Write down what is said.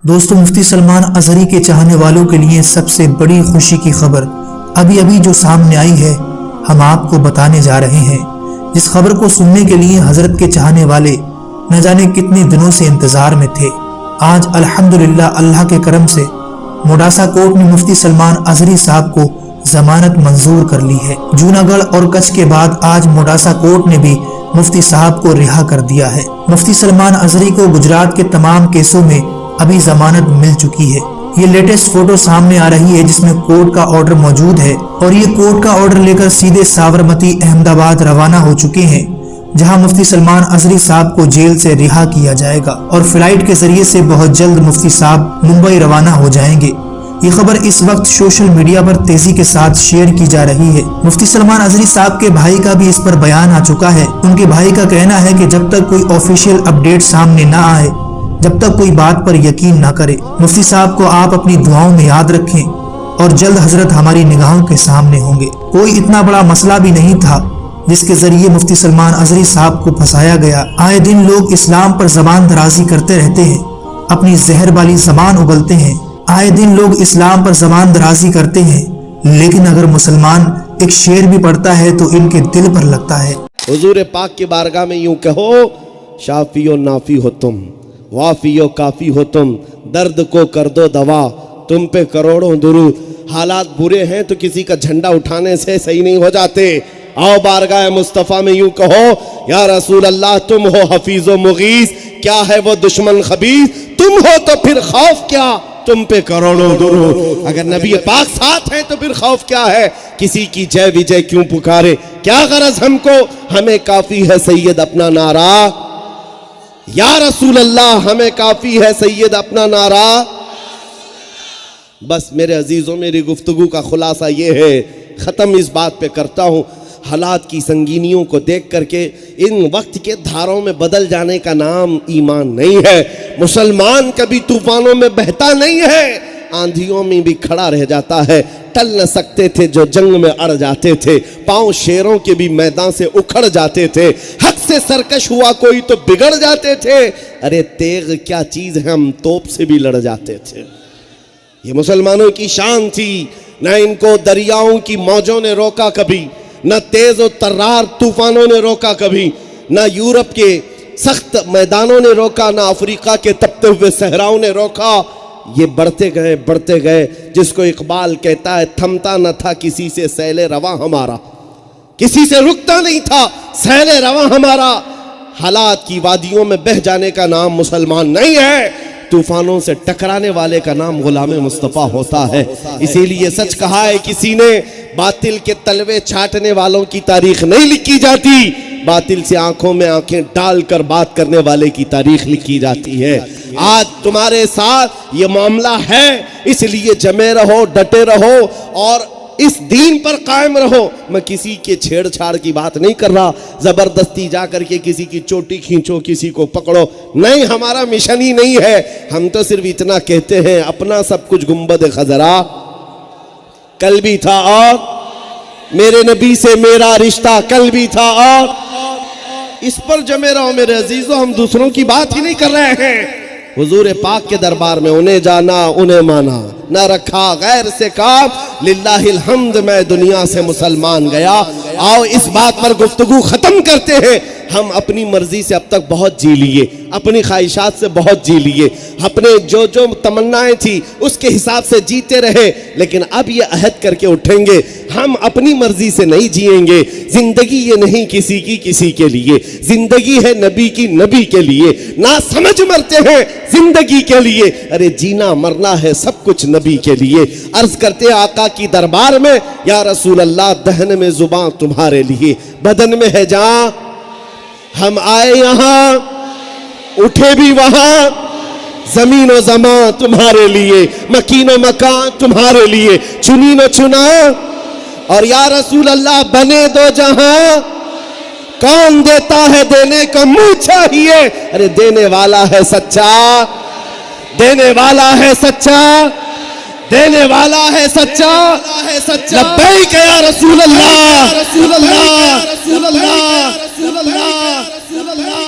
دوستو مفتی سلمان ازہری کے چاہنے والوں کے لیے سب سے بڑی خوشی کی خبر ابھی جو سامنے آئی ہے ہم آپ کو بتانے جا رہے ہیں، جس خبر کو سننے کے لیے حضرت کے چاہنے والے نہ جانے کتنے دنوں سے انتظار میں تھے۔ آج الحمدللہ اللہ کے کرم سے موڈاسا کورٹ نے مفتی سلمان ازہری صاحب کو ضمانت منظور کر لی ہے۔ جوناگڑھ اور کچھ کے بعد آج موڈاسا کورٹ نے بھی مفتی صاحب کو رہا کر دیا ہے۔ مفتی سلمان ازہری کو گجرات کے تمام کیسوں میں ابھی ضمانت مل چکی ہے۔ یہ لیٹسٹ فوٹو سامنے آ رہی ہے جس میں کورٹ کا آرڈر موجود ہے اور یہ کورٹ کا آرڈر لے کر سیدھے سابرمتی احمد آباد روانہ ہو چکے ہیں، جہاں مفتی سلمان ازہری صاحب کو جیل سے رہا کیا جائے گا اور فلائٹ کے ذریعے سے بہت جلد مفتی صاحب ممبئی روانہ ہو جائیں گے۔ یہ خبر اس وقت سوشل میڈیا پر تیزی کے ساتھ شیئر کی جا رہی ہے۔ مفتی سلمان ازہری صاحب کے بھائی کا بھی اس پر بیان آ چکا ہے۔ ان کے بھائی کا کہنا ہے کہ جب تک کوئی آفیشیل اپڈیٹ سامنے نہ آئے، جب تک کوئی بات پر یقین نہ کرے، مفتی صاحب کو آپ اپنی دعاؤں میں یاد رکھیں اور جلد حضرت ہماری نگاہوں کے سامنے ہوں گے۔ کوئی اتنا بڑا مسئلہ بھی نہیں تھا جس کے ذریعے مفتی سلمان ازہری صاحب کو پھنسایا گیا۔ آئے دن لوگ اسلام پر زبان درازی کرتے رہتے ہیں، اپنی زہر والی زبان اگلتے ہیں۔ آئے دن لوگ اسلام پر زبان درازی کرتے ہیں، لیکن اگر مسلمان ایک شعر بھی پڑھتا ہے تو ان کے دل پر لگتا ہے۔ حضور پاک کی بارگاہ میں یوں کہو، شافی و نافی ہو تم، وافی و کافی ہو تم، درد کو کر دو دوا، تم پہ کروڑوں درود۔ حالات برے ہیں تو کسی کا جھنڈا اٹھانے سے صحیح نہیں ہو جاتے۔ آؤ بارگاہ مصطفیٰ میں یوں کہو، یا رسول اللہ تم ہو حفیظ و مغیث، کیا ہے وہ دشمن خبیث، تم ہو تو پھر خوف کیا، تم پہ کروڑوں درود۔ اگر نبی پاک ساتھ ہیں تو پھر خوف کیا ہے، کسی کی جے وجے کیوں پکارے، کیا غرض ہم کو، ہمیں کافی ہے سید اپنا نعرہ، یا رسول اللہ ہمیں کافی ہے سید اپنا نعرہ۔ بس میرے عزیزوں، میری گفتگو کا خلاصہ یہ ہے، ختم اس بات پہ کرتا ہوں، حالات کی سنگینیوں کو دیکھ کر کے ان وقت کے دھاروں میں بدل جانے کا نام ایمان نہیں ہے۔ مسلمان کبھی طوفانوں میں بہتا نہیں ہے، آندھیوں میں بھی کھڑا رہ جاتا ہے۔ ٹل نہ سکتے تھے جو جنگ میں اڑ جاتے تھے، پاؤں شیروں کے بھی میدان سے اکھڑ جاتے تھے۔ حق سے سرکش ہوا کوئی تو بگڑ جاتے تھے، ارے تیغ کیا چیز ہے، ہم توپ سے بھی لڑ جاتے تھے۔ یہ مسلمانوں کی شان تھی، نہ ان کو دریاؤں کی موجوں نے روکا کبھی، نہ تیز و ترار طوفانوں نے روکا کبھی، نہ یورپ کے سخت میدانوں نے روکا، نہ افریقہ کے تپتے ہوئے صحراؤں نے روکا۔ یہ بڑھتے گئے، جس کو اقبال کہتا ہے، تھمتا نہ تھا کسی سے سیل رواں ہمارا، کسی سے رکتا نہیں تھا سیل رواں ہمارا۔ حالات کی وادیوں میں بہہ جانے کا نام مسلمان نہیں ہے، طوفانوں سے ٹکرانے والے کا نام غلام مصطفیٰ ہوتا ہے۔ اسی لیے سچ کہا ہے کسی نے، باطل کے تلوے چھاٹنے والوں کی تاریخ نہیں لکھی جاتی، باطل سے آنکھوں میں آنکھیں ڈال کر بات کرنے والے کی تاریخ لکھی جاتی ہے۔ آج تمہارے ساتھ یہ معاملہ ہے، اس لیے جمے رہو، ڈٹے رہو اور اس دین پر قائم رہو۔ میں کسی کے چھیڑ چھاڑ کی بات نہیں کر رہا، زبردستی جا کر کے کسی کی چوٹی کھینچو، کسی کو پکڑو، نہیں، ہمارا مشن ہی نہیں ہے۔ ہم تو صرف اتنا کہتے ہیں، اپنا سب کچھ گنبد خضرا کل بھی تھا اور میرے نبی سے میرا رشتہ کل بھی تھا، اور اس پر جمے رہو میرے عزیزوں، ہم دوسروں کی بات ہی نہیں کر رہے ہیں۔ حضور پاک کے دربار میں انہیں جانا انہیں مانا، نہ رکھا غیر سے کام، للہ الحمد میں دنیا سے مسلمان گیا۔ آؤ اس بات پر گفتگو ختم کرتے ہیں۔ ہم اپنی مرضی سے اب تک بہت جی لیے، اپنی خواہشات سے بہت جی لیے، اپنے جو تمنائیں تھی اس کے حساب سے جیتے رہے، لیکن اب یہ عہد کر کے اٹھیں گے، ہم اپنی مرضی سے نہیں جئیں گے۔ زندگی یہ نہیں کسی کی کسی کے لیے، زندگی ہے نبی کی نبی کے لیے، نہ سمجھ مرتے ہیں زندگی کے لیے، ارے جینا مرنا ہے سب کچھ نبی کے لیے۔ عرض کرتے آقا کی دربار میں، یا رسول اللہ دہن میں زباں تمہارے لیے، بدن میں ہے جاں، ہم آئے یہاں اٹھے بھی وہاں، زمین و زمان تمہارے لیے، مکین و مکان تمہارے لیے، چنی نہ چنا، اور یا رسول اللہ بنے دو جہاں، کون دیتا ہے دینے کا منہ چاہیے، ارے دینے والا ہے سچا، دینے والا ہے سچا، دینے والا ہے سچا، لبیک یا رسول اللہ، رسول اللہ، رسول اللہ، رسول اللہ، رسول اللہ۔